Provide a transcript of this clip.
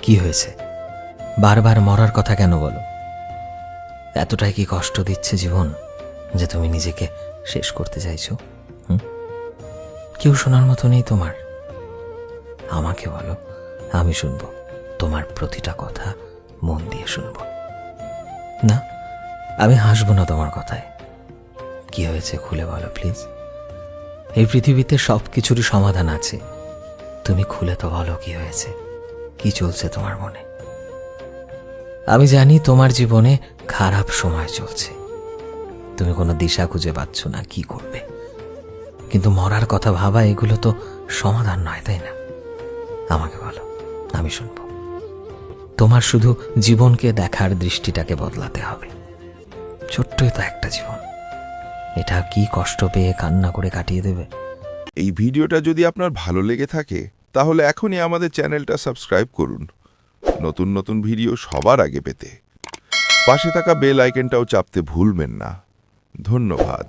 কি হয়েছে? বারবার মরার কথা কেন বলো? এতটাই কি কষ্ট দিচ্ছে জীবন যে তুমি নিজেকে শেষ করতে চাইছো? কেউ শোনার মতো নেই তোমার? আমাকে বলো, আমি শুনবো। তোমার প্রতিটা কথা মন দিয়ে শুনবো। না, আমি হাসবো না তোমার কথায়। কি হয়েছে খুলে বলো প্লিজ। এই পৃথিবীতে সব কিছুরই সমাধান আছে। তুমি খুলে তো বলো কি হয়েছে, কি চলছে তোমার মনে। আমি জানি তোমার জীবনে খারাপ সময় চলছে, তুমি কোনো দিশা খুঁজে পাচ্ছ না কি করবে। কিন্তু মরার কথা ভাবা এগুলো তো সমাধান নয়, তাই না? আমাকে বলো, আমি শুনবো। তোমার শুধু জীবনকে দেখার দৃষ্টিটাকে বদলাতে হবে। ছোট্টই তো একটা জীবন, এটা কি কষ্ট পেয়ে কান্না করে কাটিয়ে দেবে? এই ভিডিওটা যদি আপনার ভালো লেগে থাকে তাহলে এখনই আমাদের চ্যানেলটা সাবস্ক্রাইব করুন নতুন নতুন ভিডিও সবার আগে পেতে। পাশে থাকা বেল আইকনটাও চাপতে ভুলবেন না। ধন্যবাদ।